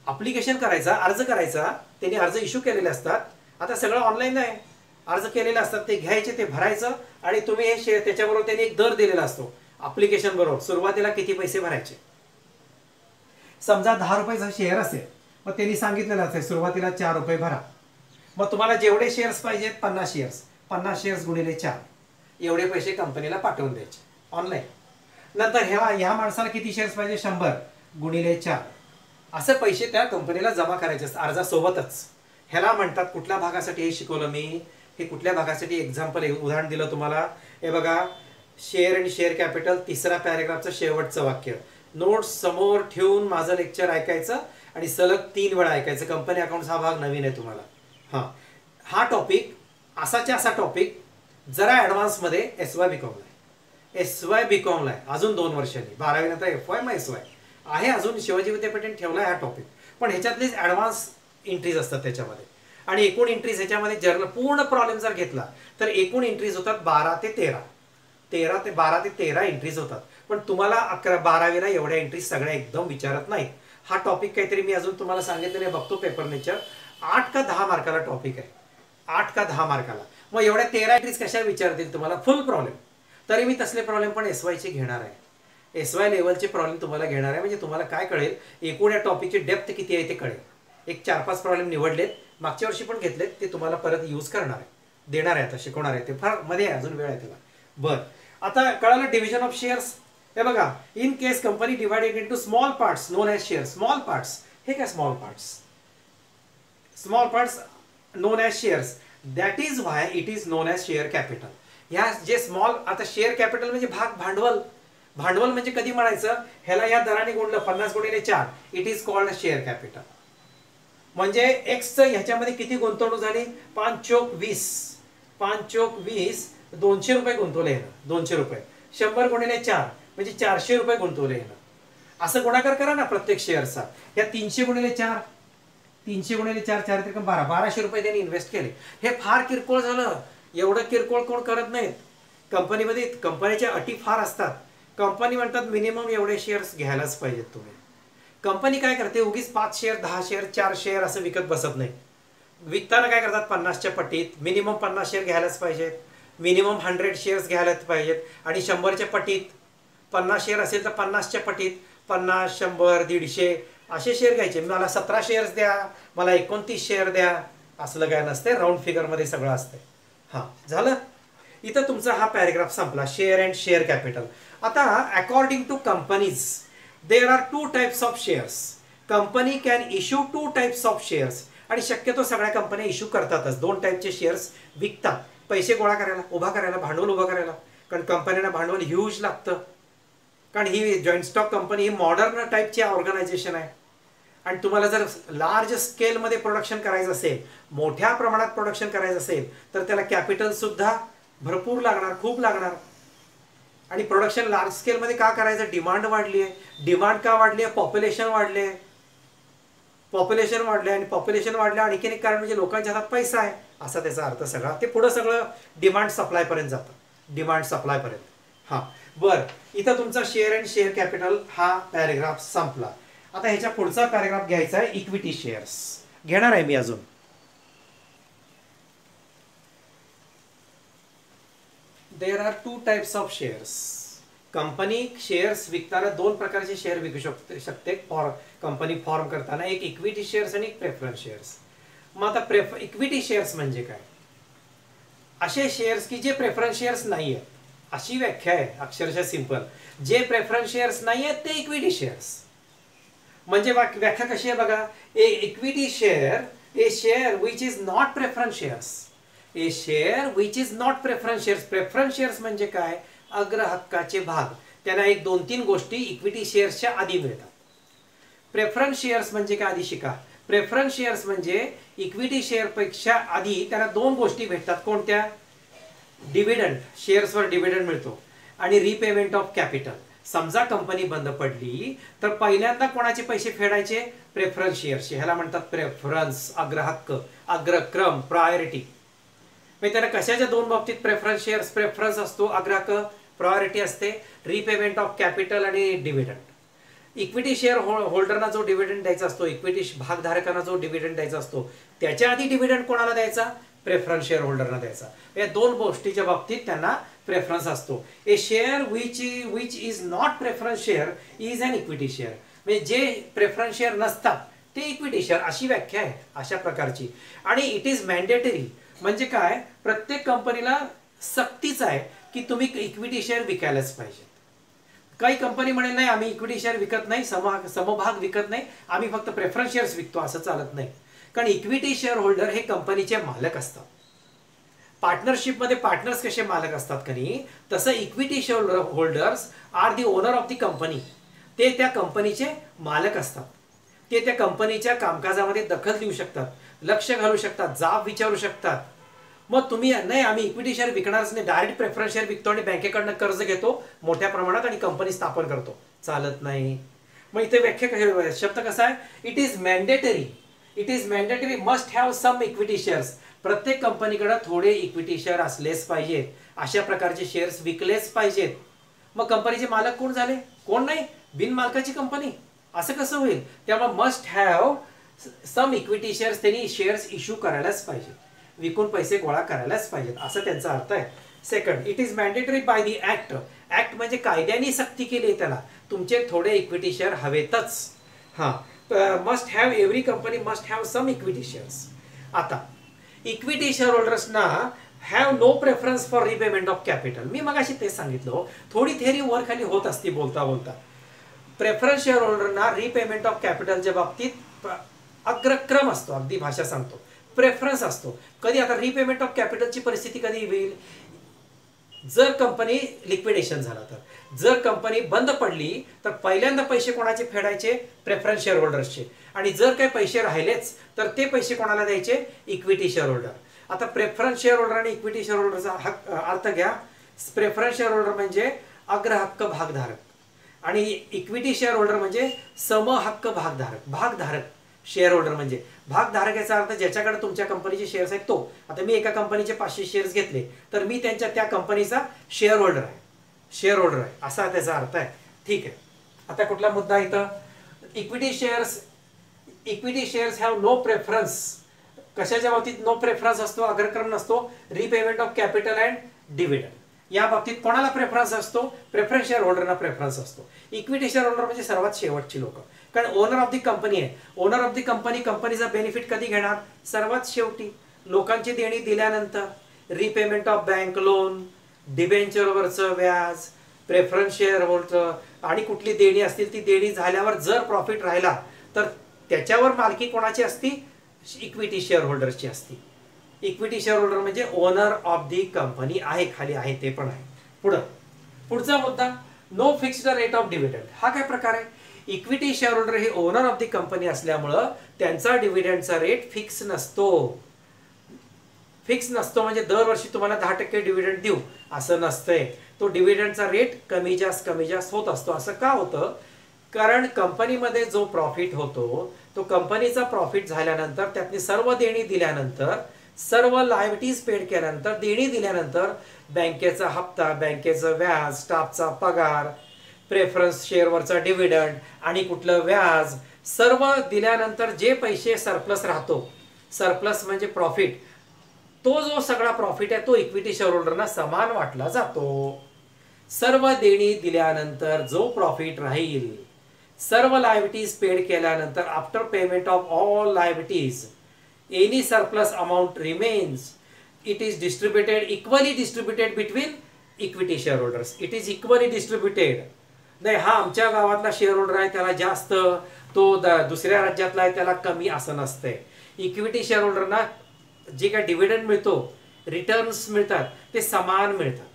अप्लिकेशन करायचा, अर्ज करायचा, त्यांनी अर्ज इश्यू केलेले असतात. आता सगळं ऑनलाईन आहे, अर्ज केलेले असतात, ते घ्यायचे, ते भरायचं, आणि तुम्ही हे शेअर त्याच्याबरोबर त्यांनी एक दर दिलेला असतो अप्लिकेशन बरोबर. सुरुवातीला किती पैसे भरायचे, समजा 10 रुपयाचा शेअर असेल, मग त्यांनी सांगितलेलं असेल सुरुवातीला 4 रुपये भरा. मग तुम्हाला जेवढे शेअर्स पाहिजेत, 50 शेअर्स गुणिले 4 एवढे पैसे कंपनीला पाठवून द्यायचे ऑनलाईन. नंतर ह्या माणसाला किती शेअर्स पाहिजे, 100 गुणिले 4 असे पैसे त्या कंपनीला जमा करायचे असतात अर्जासोबतच. ह्याला म्हणतात, कुठल्या भागासाठी हे शिकवलं मी, हे कुठल्या भागासाठी एक्झाम्पल उदाहरण दिलं तुम्हाला. हे बघा, शेअर अँड शेअर कॅपिटल, तिसरा पॅरेग्राफचं शेवटचं वाक्य. नोट्स समोर ठेवून माझं लेक्चर ऐकायचं आणि सलग 3 वेळा ऐकायचं. कंपनी अकाउंट्स हा भाग नवीन आहे तुम्हाला. हा टॉपिक असा टॉपिक जरा ॲडव्हान्समध्ये SY BComला आहे. अजून 2 वर्षांनी 12वी नंतर FY मग SY आहे. अजून शिवाजी विद्यापीठाने ठेवला आहे हा टॉपिक, पण ह्याच्यातलेच ॲडव्हान्स एंट्रीज असतात त्याच्यामध्ये. आणि एकूण एंट्रीज ह्याच्यामध्ये जर्नल पूर्ण प्रॉब्लेम जर घेतला तर एकूण एंट्रीज होतात 12 ते 13 एंट्रीज होतात. पण तुम्हाला 12वीला एवढ्या एंट्रीज सगळ्या एकदम विचारत नाहीत. हा टॉपिक काहीतरी मी अजून तुम्हाला सांगितलं नाही, बघतो पेपर नेचर, 8 का 10 मार्काला टॉपिक आहे, 8 का 10 मार्काला. मग एवढ्या 13 एंट्रीज कशा विचारतील तुम्हाला, फुल प्रॉब्लेम. तरी मी तसले प्रॉब्लेम पण SYचे घेणार आहे. SY लेवलचे प्रॉब्लेम तुम्हाला घेणार आहे, म्हणजे तुम्हाला काय कळेल, एकूण या टॉपिकची डेप्थ किती आहे ते कळेल. एक 4-5 प्रॉब्लेम निवडलेत, मागच्या वर्षी पण घेतलेत, ते तुम्हाला परत यूज करणार आहे, देणार आहे, आता शिकवणार आहे, ते फार मध्ये आहे, अजून वेळ आहे त्याला. बरं, आता कळालं डिव्हिजन ऑफ शेअर्स. हे बघा, in case company divided into small parts known as share. Small parts, हे काय small parts? Small parts known as shares, that is why it is known as share capital. ह्या जे small, आता share capital म्हणजे भांडवल. भांडवल म्हणजे कधी म्हणायचं, ह्याला या दराने गुणलं 50×4, it is called share capital. म्हणजे एक्सचं ह्याच्यामध्ये किती गुंतवणूक झाली, 5×20, 5×20, 200 रुपये गुंतवले ह्यानं, 200 रुपये. 100×4 म्हणजे 400 रुपये गुंतवले ह्यानं. असं गुणाकार करा ना प्रत्येक शेअरचा. या 300×4, 300×4, 1200 रुपये त्यांनी इन्व्हेस्ट केले. हे फार किरकोळ झालं. एवढं किरकोळ कोण करत नाहीत कंपनीमध्ये. कंपनीच्या अटी फार असतात. कंपनी म्हणतात मिनिमम एवढे शेअर्स घ्यायलाच पाहिजेत तुम्ही. कंपनी काय करते, उगीच 5 शेअर, 10 शेअर, 4 शेअर असं विकत बसत नाही. विकताना काय करतात, 50च्या पटीत मिनिमम 50 शेअर घ्यायलाच पाहिजेत, मिनिमम 100 शेअर्स घ्यायलाच पाहिजेत. आणि 100च्या पटीत 50 शेअर असेल तर 50च्या पटीत 50, 100, 150 असे शेअर घ्यायचे. मला 17 शेअर्स द्या, मला 29 शेअर द्या, असलं काय नसते. राऊंड फिगरमध्ये सगळं असते. हां, झालं. इथं तुमचा हा पॅरेग्राफ संपला, शेअर अँड शेअर कॅपिटल. आता according to companies there are 2 types of shares. Company can issue 2 types of shares. आणि शक्यतो सगळ्या कंपन्या इश्यू करतातच. 2 टाईपचे शेअर्स विकतात, पैसे गोळा करायला, उभा करायला, भांडवल उभा करायला. कारण कंपन्यांना भांडवल ह्यूज लागतं. कारण ही जॉईंट स्टॉक कंपनी ही मॉडर्न टाईपची ऑर्गनायझेशन आहे. आणि तुम्हाला जर लार्ज स्केलमध्ये प्रोडक्शन करायचं असेल, मोठ्या प्रमाणात प्रोडक्शन करायचं असेल, तर त्याला कॅपिटल सुद्धा भरपूर लागणार, खूप लागणार. आणि प्रोडक्शन लार्ज स्केलमध्ये का करायचं, डिमांड वाढली आहे. डिमांड का वाढली आहे, पॉप्युलेशन वाढले. पॉप्युलेशन वाढले आणि पॉप्युलेशन वाढलं आणखीन एक कारण म्हणजे लोकांच्या हातात पैसा आहे, असा त्याचा अर्थ सगळा. ते पुढं सगळं डिमांड सप्लायपर्यंत जातं, डिमांड सप्लायपर्यंत. हां, बरं, इथं तुमचा शेअर अँड शेअर कॅपिटल हा पॅरेग्राफ संपला. आता ह्याच्या पुढचा पॅरेग्राफ घ्यायचा आहे, इक्विटी शेअर्स घेणार आहे मी अजून. देर are 2 types of shares. Company shares विकताना 2 प्रकारचे शेअर विकू शकते कंपनी फॉर्म करताना, एक इक्विटी शेअर्स आणि एक प्रेफरन्स शेअर्स. मग आता इक्विटी शेअर्स म्हणजे काय, असे शेअर्स की जे प्रेफरन्स शेअर्स नाही आहेत, अशी व्याख्या आहे अक्षरशः सिंपल. जे प्रेफरन्स शेअर्स नाही आहेत ते इक्विटी शेअर्स. म्हणजे व्याख्या कशी आहे बघा, a equity share, a share which is not preference shares. A share which is not preference shares. Preference shares म्हणजे काय, अग्र हक्काचे भाग. त्यांना 1-2-3 गोष्टी इक्विटी शेअर्सच्या आधी मिळतात. प्रेफरन्स शेअर्स म्हणजे काय, आधी शिका. प्रेफरन्स शेअर्स म्हणजे इक्विटी शेअरपेक्षा आधी त्यांना 2 गोष्टी भेटतात. कोणत्या, डिव्हिडंड, शेअर्सवर डिव्हिडंड मिळतो, आणि रिपेमेंट ऑफ कॅपिटल. समजा कंपनी बंद पडली तर पहिल्यांदा कोणाचे पैसे फेडायचे, प्रेफरन्स शेअर्सचे. ह्याला म्हणतात प्रेफरन्स, अग्रहक्क, अग्रक्रम, प्रायोरिटी. म्हणजे त्याला कशाच्या 2 बाबतीत प्रेफरन्स शेअर्स, प्रेफरन्स असतो, अग्रहक्क, प्रायोरिटी असते, रिपेमेंट ऑफ कॅपिटल आणि डिव्हिडंड. इक्विटी शेअर होल्डरना जो डिव्हिडंड द्यायचा असतो, इक्विटी भागधारकांना जो डिव्हिडंड द्यायचा असतो, त्याच्या आधी डिव्हिडंड कोणाला द्यायचा, प्रेफरन्स शेअर होल्डरना द्यायचा. या 2 गोष्टीच्या बाबतीत त्यांना प्रेफरन्स असतो. A share which is not preference share is an equity share. म्हणजे जे प्रेफरन्स शेअर नसतात ते इक्विटी शेअर, अशी व्याख्या आहे अशा प्रकारची. आणि इट इज मॅन्डेटरी म्हणजे काय, प्रत्येक कंपनीला सक्तीच आहे की तुम्ही इक्विटी शेअर विकायलाच पाहिजे. काही कंपनी म्हणेल नाही आम्ही इक्विटी शेअर विकत नाही, समभाग विकत नाही, आम्ही फक्त प्रेफरन्स शेअर्स विकतो, असं चालत नाही. कारण इक्विटी शेअर होल्डर हे कंपनीचे मालक असतात. पार्टनरशिपमध्ये पार्टनर्स कसे मालक असतात का नाही, तसं equity share holders are the owner of the company. ते त्या कंपनीचे मालक असतात. ते त्या कंपनीच्या कामकाजामध्ये दखल देऊ शकतात, लक्ष घालू शकतात, जाब विचारू शकतात. मग तुम्ही नाही आम्ही इक्विटी शेअर विकणारच नाही, डायरेक्ट प्रेफरन्स शेअर विकतो आणि बँकेकडनं कर्ज घेतो मोठ्या प्रमाणात आणि कंपनी स्थापन करतो, चालत नाही. मग इथे व्याख्या शब्द कसा आहे, it is mandatory. It is mandatory must have some equity shares. प्रत्येक कंपनीकडे थोडे इक्विटी शेअर असलेच पाहिजेत, अशा प्रकारचे शेअर्स विकलेच पाहिजेत. मग कंपनीचे मालक कोण झाले, कोण नाही, बिनमालकाची कंपनी, असं कसं होईल. त्यामुळे must have some equity shares, त्यांनी शेअर्स इश्यू करायलाच पाहिजे, विकून पैसे गोळा करायलाच पाहिजेत, असं त्यांचा अर्थ आहे. Second, it is mandatory by the act. Act म्हणजे कायद्याने सक्ती केली आहे त्याला, तुमचे थोडे इक्विटी शेअर हवेतच. हां, must have, every company must have some equity shares. आता इक्विटी शेअर होल्डर्सना have no preference for repayment of capital. मी मगाशी तेच सांगितलं, थोडी थेअरी वर खाली होत असते बोलता बोलता. प्रेफरन्स शेअर होल्डरना रिपेमेंट ऑफ कॅपिटलच्या बाबतीत अग्रक्रम असतो, अगदी भाषा सांगतो, प्रेफरन्स असतो. कधी आता रिपेमेंट ऑफ कॅपिटलची परिस्थिती कधी येईल, जर कंपनी लिक्विडेशन झाला तर. जर कंपनी बंद पडली तर पहिल्यांदा पैसे कोणाचे फेडायचे, प्रेफरन्स शेअर होल्डर्सचे. आणि जर काही पैसे राहिलेच तर ते पैसे कोणाला द्यायचे, इक्विटी शेअर होल्डर. आता प्रेफरन्स शेअर होल्डर आणि इक्विटी शेअर होल्डरचा अर्थ घ्या. प्रेफरन्स शेअर होल्डर म्हणजे अग्रहक्क भागधारक आणि इक्विटी शेअर होल्डर म्हणजे समहक्क भागधारक. भागधारक शेअर होल्डर म्हणजे भागधारक, याचा अर्थ ज्याच्याकडे तुमच्या कंपनीचे शेअर्स आहेत तो. आता मी एका कंपनीचे 500 शेअर्स घेतले तर मी त्यांच्या त्या कंपनीचा शेअर होल्डर आहे, शेअर होल्डर आहे, असा त्याचा अर्थ आहे. ठीक आहे. आता कुठला मुद्दा इथं, equity shares have no preference. कशाच्या बाबतीत नो प्रेफरन्स असतो, अग्रक्रम नसतो, repayment of capital and dividend. या बाबतीत कोणाला प्रेफरन्स असतो, प्रेफरन्स शेअर होल्डरना प्रेफरन्स असतो. इक्विटी शेअर होल्डर म्हणजे सर्वात शेवटची लोक, कारण ओनर ऑफ दी कंपनी आहे. ओनर ऑफ दी कंपनी कंपनीचा बेनिफिट कधी घेणार, सर्वात शेवटी, लोकांची देणी दिल्यानंतर. रिपेमेंट ऑफ बँक लोन, डिबेंचरवरचं व्याज, प्रेफरन्स शेअर होल्डर आणि कुठली देणी असतील ती देणी झाल्यावर जर प्रॉफिट राहिला तर त्याच्यावर मालकी कोणाची असती, इक्विटी शेअर होल्डरची असती. इक्विटी शेअर होल्डर म्हणजे ओनर ऑफ दी कंपनी आहे, खाली आहे ते पण आहे. पुढचा मुद्दा, no fixed rate of dividend. हा काय प्रकार आहे, इक्विटी शेअर होल्डर हे ओनर ऑफ दी कंपनी असल्यामुळं त्यांचा डिव्हिडंडचा रेट फिक्स नसतो. फिक्स नसतो म्हणजे दरवर्षी तुम्हाला 10% डिव्हिडंड देऊ असं नसतंय. तो डिव्हिडंडचा रेट कमी जास्त होत असतो. असं का होतं, कारण कंपनीमध्ये जो प्रॉफिट होतो तो कंपनीचा प्रॉफिट झाल्यानंतर त्यातली सर्व देणी दिल्यानंतर, सर्व लायबिलिटीज पेड केल्यानंतर, देणी दिल्यानंतर बँकेचा हप्ता, बँकेचं व्याज, स्टाफचा पगार, प्रेफरन्स शेअरवरचा डिव्हिडंड आणि कुठलं व्याज, सर्व दिल्यानंतर जे पैसे सरप्लस राहतो, सरप्लस म्हणजे प्रॉफिट, तो जो सगळा प्रॉफिट आहे तो इक्विटी शेअर होल्डरना समान वाटला जातो. सर्व देणी दिल्यानंतर जो प्रॉफिट राहील, सर्व लायबिलिटीज पेड केल्यानंतर, after payment of all liabilities, any surplus amount remains, it is distributed, equally distributed between equity share holders. It is equally distributed. नाही हा आमच्या गावातला शेअर होल्डर आहे त्याला जास्त, तो दुसऱ्या राज्यातला आहे त्याला कमी, असं नसतंय. इक्विटी शेअर होल्डरना जे काय डिव्हिडंड मिळतो, रिटर्न्स मिळतात ते समान मिळतात.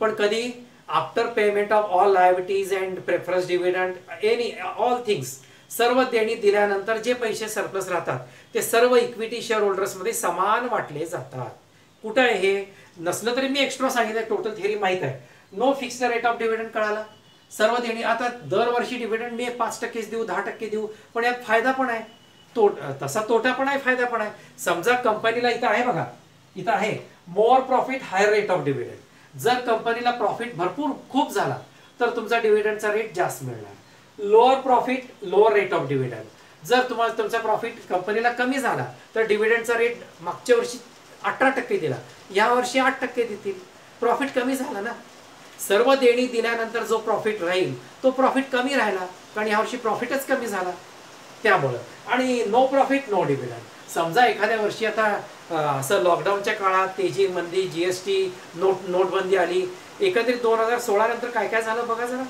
पण कधी, after payment of all liabilities and preference dividend, any all things, सर्व देणी दिल्यानंतर जे पैसे सरप्लस राहतात ते सर्व इक्विटी शेअर होल्डर्समध्ये समान वाटले जातात. कुठं आहे हे, नसलं तरी मी एक्स्ट्रा सांगितलं, टोटल थेरी माहीत आहे. No fixed rate of dividend कळाला. सर्व देणी, आता दरवर्षी डिव्हिडंड मी 5% देऊ, 10% देऊ, पण यात फायदा पण आहे, तसा तोटा पण आहे, फायदा पण आहे. समजा कंपनीला इथं आहे बघा, इथं आहे more profit higher rate of dividend. जर कंपनीला प्रॉफिट भरपूर खूप झाला तर तुमचा डिव्हिडंडचा रेट जास्त मिळणार. Lower profit lower rate of dividend. जर तुम्हाला तुमचा प्रॉफिट कंपनीला कमी झाला तर डिव्हिडंडचा रेट मागच्या वर्षी 18% दिला, या वर्षी 8% देतील. प्रॉफिट कमी झाला ना. सर्व देणी दिल्यानंतर जो प्रॉफिट राहील तो प्रॉफिट कमी राहिला, कारण यावर्षी प्रॉफिटच कमी झाला त्यामुळं. आणि नो प्रॉफिट नो डिव्हिडंड. समजा एखाद्या वर्षी आता असं लॉकडाऊनच्या काळात तेजी मंदी, GST, नोटबंदी आली, एकत्रित 2016 नंतर काय काय झालं बघा जरा.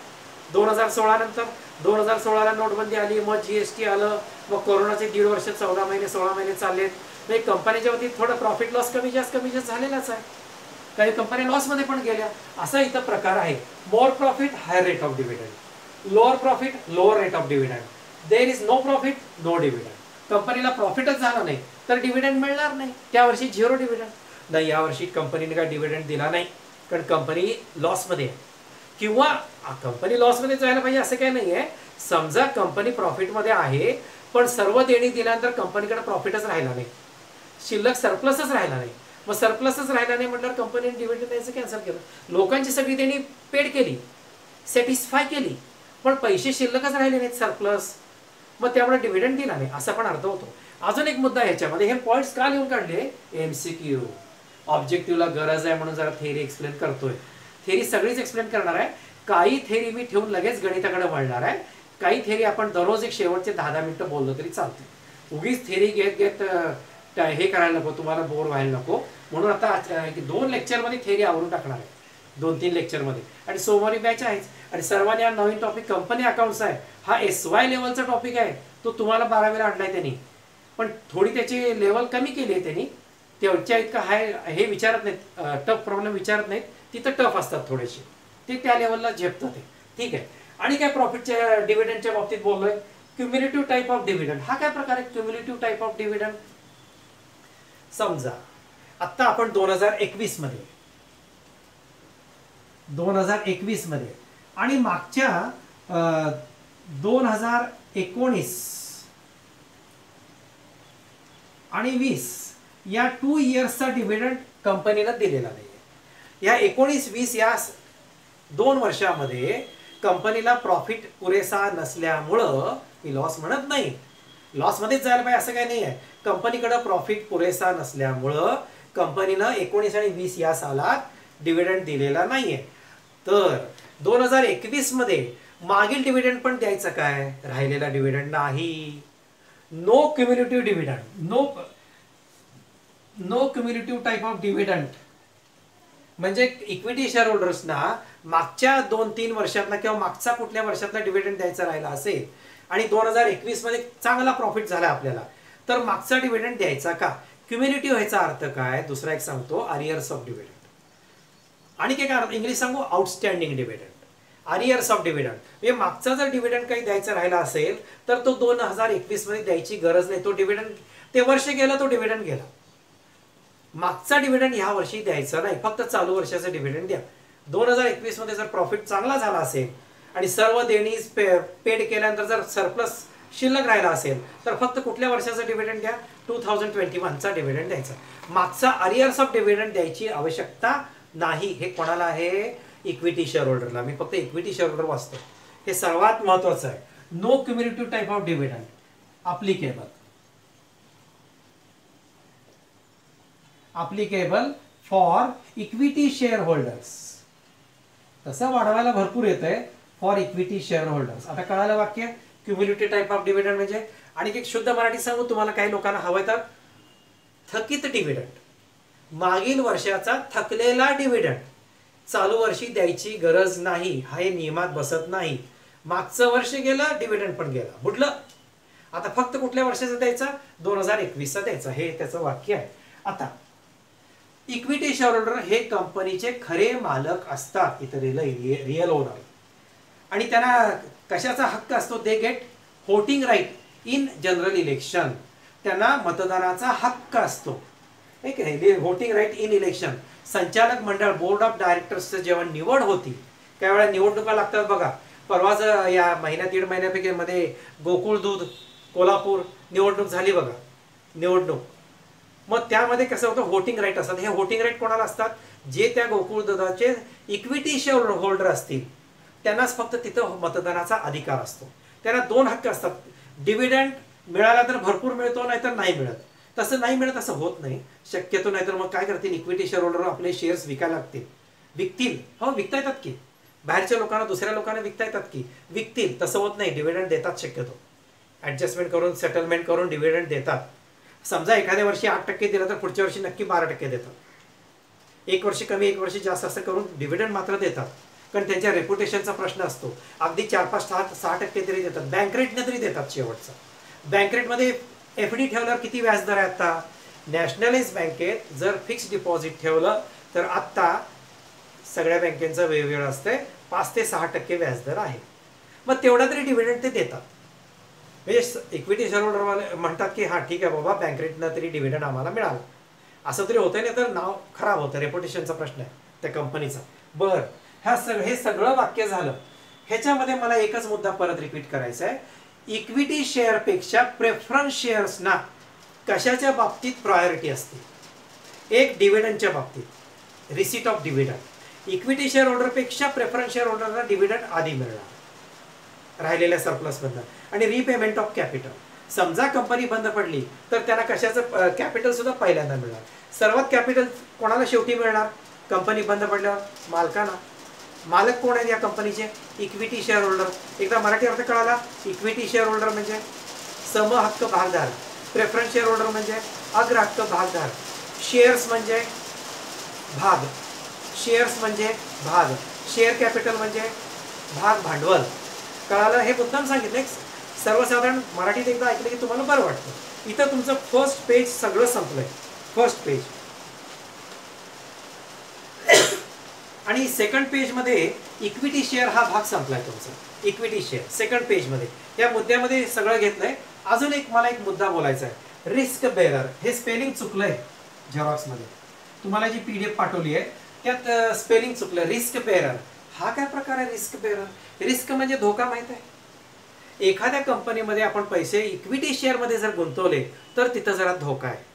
2016 नंतर 2016ला नोटबंदी आली, मग GST आलं, मग कोरोनाचे 1.5 वर्ष, 14 महिने 16 महिने चाललेत. म्हणजे कंपनीच्या वतीत थोडं प्रॉफिट लॉस कमी जास्त झालेलाच आहे. काही कंपन्या लॉसमध्ये पण गेल्या. असा इथं प्रकार आहे. More profit higher rate of dividend, lower profit lower rate of dividend, there is no profit no dividend. कंपनीला प्रॉफिटच झाला नाही तर डिव्हिडंड मिळणार नाही, त्या वर्षी 0 डिव्हिडंड. नाही, यावर्षी कंपनीने काय डिव्हिडंड दिला नाही कारण कंपनी लॉसमध्ये आहे. किंवा कंपनी लॉसमध्ये जायला पाहिजे असं काही नाही आहे. समजा कंपनी प्रॉफिटमध्ये आहे पण सर्व देणी दिल्यानंतर कंपनीकडे प्रॉफिटच राहिला नाही, शिल्लक सरप्लसच राहिला नाही. मग सरप्लसच राहिला नाही म्हटल्यावर कंपनीने डिव्हिडंड द्यायचं कॅन्सल केलं. लोकांची सगळी देणी पेड केली, सॅटिस्फाय केली, पण पैसे शिल्लकच राहिले नाहीत, सरप्लस. मग त्यामुळे डिव्हिडंड दिला नाही असा पण अर्थ होतो. अजून एक मुद्दा ह्याच्यामध्ये, हे पॉईंट्स का लिहून काढले, MCQ. ऑब्जेक्टिव्हला गरज आहे म्हणून जरा थेरी एक्सप्लेन करतोय. थेरी सगळीच एक्सप्लेन करणार आहे. काही थेरी मी ठेवून लगेच गणिताकडे वळणार आहे. काही थेरी आपण दररोज एक शेवटचे 10-10 मिनिटं बोललो तरी चालते. उगीच थेरी घेत घेत हे करायला नको, तुम्हाला बोर व्हायला नको. म्हणून आता 2 लेक्चरमध्ये थेरी आवरून टाकणार आहे, 2-3 लेक्चरमध्ये. आणि सोमवारी बॅच आहेच. आणि सर्वांनी हा नवीन टॉपिक कंपनी अकाउंट्स आहे. हा SY लेवलचा टॉपिक आहे. तो तुम्हाला 12वीला आणलाय त्यांनी, पण थोडी त्याची लेवल कमी केली आहे त्यांनी. तेवढ्या इतकं हाय हे विचारत नाहीत, टफ प्रॉब्लेम विचारत नाहीत. तिथं टफ असतात थोडेसे, ते त्या लेवलला झेपतात ते. ठीक आहे. आणि काय प्रॉफिटच्या डिव्हिडंडच्या बाबतीत बोललोय. क्युम्युलेटिव्ह टाईप ऑफ डिव्हिडंड हा काय प्रकार आहे? क्युम्युलेटिव्ह टाईप ऑफ डिव्हिडंड समजा आता आपण 2021 मध्ये आणि मागच्या 2019 आणि 20 या 2 इयर्सचा डिव्हिडंड कंपनीला दिलेला नाहीये. या 19-20 या 2 वर्षामध्ये कंपनीला प्रॉफिट पुरेसा नसल्यामुळं, मी लॉस म्हणत नाही, लॉसमध्येच जायला पाहिजे असं काही नाही आहे. कंपनीकडे प्रॉफिट पुरेसा नसल्यामुळं कंपनीनं 19 आणि 20 या सालात डिव्हिडंड दिलेला नाहीये. तर 2021 मध्ये मागील डिव्हिडंड पण द्यायचं काय? राहिलेला डिव्हिडंड नाही. No cumulative dividend, no cumulative type of dividend म्हणजे इक्विटी शेअर होल्डर्सना मागच्या 2-3 वर्षातला किंवा मागचा कुठल्या वर्षातला डिव्हिडंड द्यायचा राहिला असेल आणि 2021 मध्ये चांगला प्रॉफिट झाला आपल्याला, तर मागचा डिव्हिडंड द्यायचा का? क्युम्युलेटिव्ह ह्याचा अर्थ काय? दुसरा एक सांगतो, अरियर्स ऑफ डिव्हिडंड. आणि काय अर्थ इंग्लिश सांगू? Outstanding dividend, arrears of dividend. म्हणजे मागचा जर डिव्हिडंड काही द्यायचा राहिला असेल तर तो 2021 मध्ये द्यायची गरज नाही. तो डिव्हिडंड ते वर्ष गेला, तो डिव्हिडंड गेला. मागचा डिव्हिडंड ह्या वर्षी द्यायचा नाही, फक्त चालू वर्षाचा डिव्हिडंड द्या. 2021 मध्ये जर प्रॉफिट चांगला झाला असेल आणि सर्व देणी पेड केल्यानंतर जर सरप्लस शिल्लक राहिला असेल तर फक्त कुठल्या वर्षाचा डिव्हिडंड द्या? 2021चा डिव्हिडंड द्यायचा. मागचा अरियर्स ऑफ डिव्हिडंड द्यायची आवश्यकता नाही. हे कोणाला आहे? Equity share होल्डरला. मी फक्त इक्विटी शेअर होल्डर वाचतो. हे सर्वात महत्वाचं आहे. No cumulative type of dividend applicable for equity shareholders. तसं वाढवायला भरपूर येतंय फॉर इक्विटी शेअर होल्डर्स. आता कळालं वाक्य? क्युम्युलेटिव्ह टाईप ऑफ डिव्हिडंड म्हणजे. आणि एक शुद्ध मराठी सांगू तुम्हाला, काही लोकांना हवंय तर थकीत डिव्हिडंड, मागील वर्षाचा थकलेला डिव्हिडंड चालू वर्षी द्यायची गरज नाही. हा हे नियमात बसत नाही. मागचं वर्ष गेलं, डिव्हिडंड पण गेला, बुडलं. आता फक्त कुठल्या वर्षाचा द्यायचा? 2021चा द्यायचा. हे त्याचं वाक्य आहे. आता इक्विटी शेअर होल्डर हे कंपनीचे खरे मालक असतात, इतर रिअल ओनर. आणि त्यांना कशाचा हक्क असतो? They get voting right in general election. त्यांना मतदानाचा हक्क असतो. ठीक आहे. Voting right in election. संचालक मंडळ, बोर्ड ऑफ डायरेक्टर्सचं जेव्हा निवड होती त्यावेळेला निवडणुका लागतात बघा. परवाच या महिन्यात 1.5 महिन्यापैकी मध्ये गोकुळ दूध कोल्हापूर निवडणूक झाली बघा, निवडणूक. मग त्यामध्ये कसं होतं? व्होटिंग राईट असतात. हे व्होटिंग राईट कोणाला असतात? जे त्या गोकुळ दुधाचे इक्विटी शेअर होल्डर असतील त्यांनाच फक्त तिथं मतदानाचा अधिकार असतो. त्यांना 2 हक्क असतात. डिव्हिडंड मिळाला तर भरपूर मिळतो, नाहीतर नाही मिळत. तसं नाही मिळत असं होत नाही शक्यतो. नाहीतर मग काय करतील? इक्विटी शेअर होल्डर आपले शेअर्स विकायला लागतील, विकतील. हो, विकता येतात की, बाहेरच्या लोकांना, दुसऱ्या लोकांना विकता येतात की, विकतील. तसं होत नाही. डिव्हिडंड देतात शक्यतो, ऍडजस्टमेंट करून, सेटलमेंट करून डिव्हिडंड देतात. समजा एखाद्या वर्षी 8% दिला तर पुढच्या वर्षी नक्की 12% देतात. एक वर्षी कमी, एक वर्षी जास्त असं करून डिव्हिडंड मात्र देतात. कारण त्यांच्या रेप्युटेशनचा प्रश्न असतो. अगदी 4-5-6% तरी देतात. बँक रेटने तरी देतात शेवटचा. बँक रेटमध्ये FD ठेवल्यावर किती व्याजदर आहे आता? नॅशनलाइज बँकेत जर फिक्स्ड डिपॉझिट ठेवलं तर आत्ता सगळ्या बँकेचं वेगवेगळं असतंय, 5 ते 6% व्याजदर आहे. मग तेवढा तरी डिव्हिडंड ते देतात. म्हणजे इक्विटी शेअर होल्डर म्हणतात की हा ठीक आहे बाबा, बँक रेटनं तरी डिव्हिडंड आम्हाला मिळालं. असं तरी होतंय, नाही तर नाव खराब होतं, रेप्युटेशनचा प्रश्न आहे त्या कंपनीचा. बरं, हे सगळं वाक्य झालं. ह्याच्यामध्ये मला एकच मुद्दा परत रिपीट करायचा आहे. इक्विटी शेअरपेक्षा प्रेफरन्स शेअर्सना कशाच्या बाबतीत प्रायोरिटी असते? एक डिव्हिडंडच्या बाबतीत, receipt of dividend. Equity share होल्डरपेक्षा प्रेफरन्स शेअर होल्डरला डिव्हिडंड आधी मिळणार राहिलेल्या सरप्लसमधनं. आणि रिपेमेंट ऑफ कॅपिटल. समजा कंपनी बंद पडली तर त्यांना कशाचं कॅपिटल सुद्धा पहिल्यांदा मिळणार. सर्वात कॅपिटल कोणाला शेवटी मिळणार? कंपनी बंद पडल्यावर मालकांना. मालक कोण आहेत या कंपनीचे? Equity share holder. एकदा मराठी अर्थ कळाला? इक्विटी शेअर होल्डर म्हणजे समहक्क भागधारक, प्रेफरन्स शेअर होल्डर म्हणजे अग्रहक्क भागधारक, शेअर्स म्हणजे भाग, शेअर्स म्हणजे भाग, शेअर कॅपिटल म्हणजे भाग भांडवल. कळालं? हे मुद्दाम सांगितलं. सर्वसाधारण मराठीत एकदा ऐकलं की तुम्हाला बरं वाटतं. इथं तुमचं फर्स्ट पेज सगळं संपलंय. फर्स्ट पेज आणि सेकंड पेज मध्ये इक्विटी शेअर हा भाग संपलाय तुमचा. इक्विटी शेअर सेकंड पेज मध्ये या मुद्द्यामध्ये सगळं घेतलंय. अजून मला एक मुद्दा बोलायचा आहे. रिस्क बेअरर. हे स्पेलिंग चुकलंय झेरॉक्स मध्ये. तुम्हाला जी PDF पाठवली आहे त्यात स्पेलिंग चुकलं. रिस्क बेअरर हा काय प्रकार आहे? रिस्क बेअरर, रिस्क म्हणजे धोका. माहित आहे? एखाद्या कंपनीमध्ये आपण पैसे इक्विटी शेअर मध्ये जर गुंतवले तर तिथं जरा धोका आहे.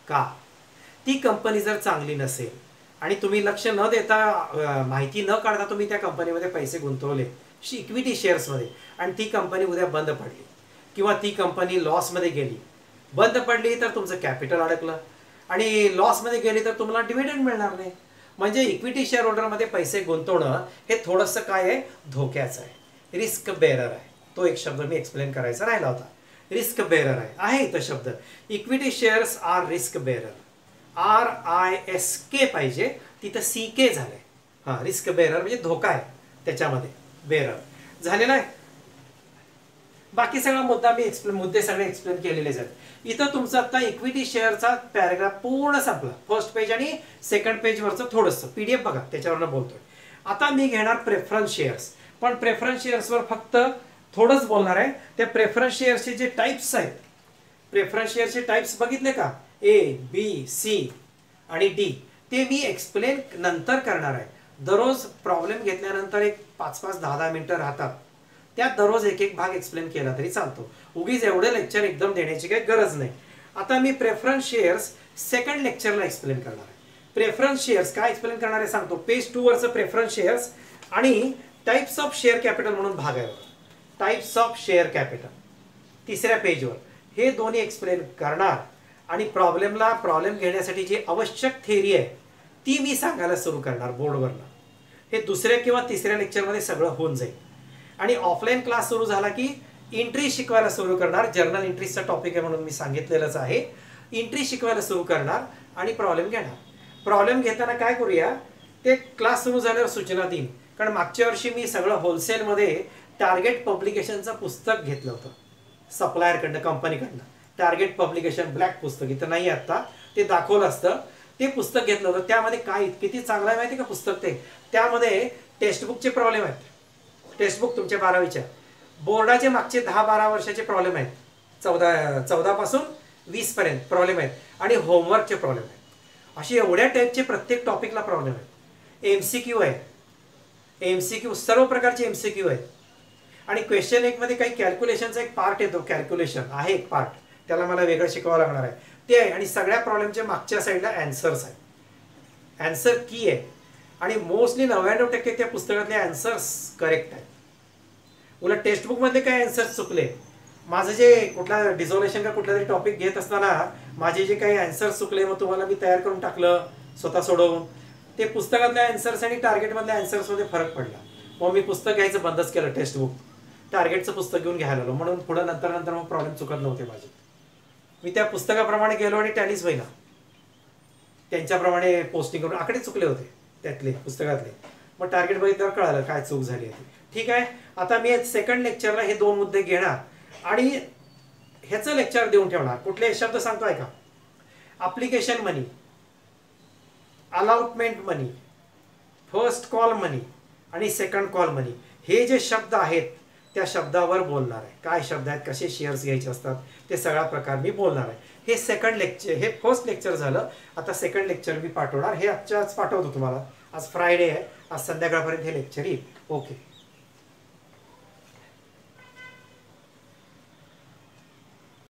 का? ती कंपनी जर चांगली नसेल आणि तुम्ही लक्ष न देता, माहिती न काढता तुम्ही त्या कंपनीमध्ये पैसे गुंतवले इक्विटी शेअर्समध्ये आणि ती कंपनी उद्या बंद पडली किंवा ती कंपनी लॉसमध्ये गेली, बंद पडली तर तुमचं कॅपिटल अडकलं आणि लॉसमध्ये गेली तर तुम्हाला डिव्हिडंड मिळणार नाही. म्हणजे इक्विटी शेअर होल्डरमध्ये पैसे गुंतवणं हे थोडंसं काय आहे? धोक्याचं आहे. रिस्क बेअरर आहे. तो एक शब्द मी एक्सप्लेन करायचा राहिला होता. रिस्क बेअरर आहे इथं शब्द. Equity shares are risk bearer. RISK पाहिजे, तिथं CK झालंय. हां, रिस्क बेअरर म्हणजे धोका आहे त्याच्यामध्ये. बेअरर झालेला आहे. बाकी सगळा मुद्दा मी मुद्दे सगळे एक्सप्लेन केलेलेच आहेत. इथं तुमचं आता इक्विटी शेअरचा पॅराग्राफ पूर्ण संपला. फर्स्ट पेज आणि सेकंड पेजवरचं थोडंसं PDF बघा, त्याच्यावरनं बोलतोय. आता मी घेणार प्रेफरन्स शेअर्स. पण प्रेफरन्स शेअर्सवर फक्त थोडंच बोलणार आहे. त्या प्रेफरन्स शेअर्सचे जे टाइप्स आहेत, प्रेफरन्स शेअरचे टाइप्स बघितले का? A, B, C आणि D. ते मी एक्सप्लेन नंतर करणार आहे. दररोज प्रॉब्लेम घेतल्यानंतर एक 5-5, 10-10 मिनिटं राहतात. त्यात दररोज एक भाग एक्सप्लेन केला तरी चालतो. उगीच एवढे लेक्चर एकदम देण्याची काही गरज नाही. आता मी प्रेफरन्स शेअर्स सेकंड लेक्चरला एक्सप्लेन करणार आहे. प्रेफरन्स शेअर्स काय एक्सप्लेन करणार आहे सांगतो. पेज 2 वरचं प्रेफरन्स शेअर्स आणि टाइप्स ऑफ शेअर कॅपिटल म्हणून भाग आहे. टाइप्स ऑफ शेअर कॅपिटल तिसऱ्या पेजवर हे दोन्ही एक्सप्लेन करणार आणि प्रॉब्लेम घेण्यासाठी जी आवश्यक थेअरी आहे ती मी सांगायला सुरू करणार बोर्डवरनं. हे दुसऱ्या किंवा तिसऱ्या लेक्चरमध्ये सगळं होऊन जाईल. आणि ऑफलाईन क्लास सुरू झाला की एंट्री शिकवायला सुरू करणार. जर्नल एंट्रीजचा टॉपिक आहे म्हणून मी सांगितलेलंच आहे. एंट्री शिकवायला सुरू करणार आणि प्रॉब्लेम घेणार. प्रॉब्लेम घेताना काय करूया ते क्लास सुरू झाल्यावर सूचना देईन. कारण मागच्या वर्षी मी सगळं होलसेलमध्ये टार्गेट पब्लिकेशनचं पुस्तक घेतलं होतं सप्लायरकडनं, कंपनीकडनं. टार्गेट पब्लिकेशन ब्लॅक पुस्तक इथं नाही आता, ते दाखवलं असतं. ते पुस्तक घेतलं होतं. त्यामध्ये काय किती चांगलं आहे माहिती आहे का पुस्तक ते? त्यामध्ये टेक्स्टबुकचे प्रॉब्लेम आहेत. टेक्स्टबुक तुमच्या 12वीच्या बोर्डाचे मागचे 10-12 वर्षाचे प्रॉब्लेम आहेत. 14 पासून 20 पर्यंत प्रॉब्लेम आहेत आणि होमवर्कचे प्रॉब्लेम आहेत. अशी एवढ्या टाईपचे प्रत्येक टॉपिकला प्रॉब्लेम आहेत. MCQ आहे. MCQ सर्व प्रकारचे MCQ आहेत. आणि क्वेश्चन 1 मध्ये काही कॅल्क्युलेशनचा एक पार्ट येतो. कॅल्क्युलेशन आहे एक पार्ट, त्याला मला वेगळं शिकवावं लागणार आहे ते आहे. आणि सगळ्या प्रॉब्लेमच्या मागच्या साईडला अँसर्स आहे. अँसर की आहे आणि मोस्टली 99% त्या पुस्तकातले अँसर्स करेक्ट आहेत. उलट टेक्स्टबुक मधले काही अँसर्स चुकले. माझं जे कुठला डिझोल्युशन का कुठला तरी टॉपिक घेत असताना माझे जे काही अँसर्स चुकले मग तुम्हाला मी तयार करून टाकलं स्वतः सोडवून. ते पुस्तकातल्या अँसर्स आणि टार्गेटमधल्या अँसर्समध्ये फरक पडला. मग मी पुस्तक घ्यायचं बंदच केलं. टेक्स्टबुक टार्गेटचं पुस्तक घेऊन घ्यायला आलो. म्हणून पुढं नंतर मग प्रॉब्लेम चुकत नव्हते माझे. मी त्या पुस्तकाप्रमाणे गेलो आणि टॅलीच होईना. त्यांच्याप्रमाणे पोस्टिंग करून आकडे चुकले होते त्यातले पुस्तकातले. मग टार्गेट बघितल्यावर कळालं काय चूक झाली आहे. ठीक आहे. आता मी सेकंड लेक्चरला हे 2 मुद्दे घेणार आणि ह्याचं लेक्चर देऊन ठेवणार. कुठले शब्द सांगतोय का? ॲप्लिकेशन मनी, अलॉटमेंट मनी, फर्स्ट कॉल मनी आणि सेकंड कॉल मनी. हे जे शब्द आहेत त्या शब्दावर बोलणार आहे. काय शब्द आहेत, कसे शेअर्स घ्यायचे असतात ते सगळा प्रकार मी बोलणार आहे. हे सेकंड लेक्चर, हे फर्स्ट लेक्चर झालं. आता सेकंड लेक्चर मी पाठवणार. हे आजच्याच पाठवतो तुम्हाला. आज फ्रायडे आहे. आज संध्याकाळपर्यंत हे लेक्चर येईल. ओके.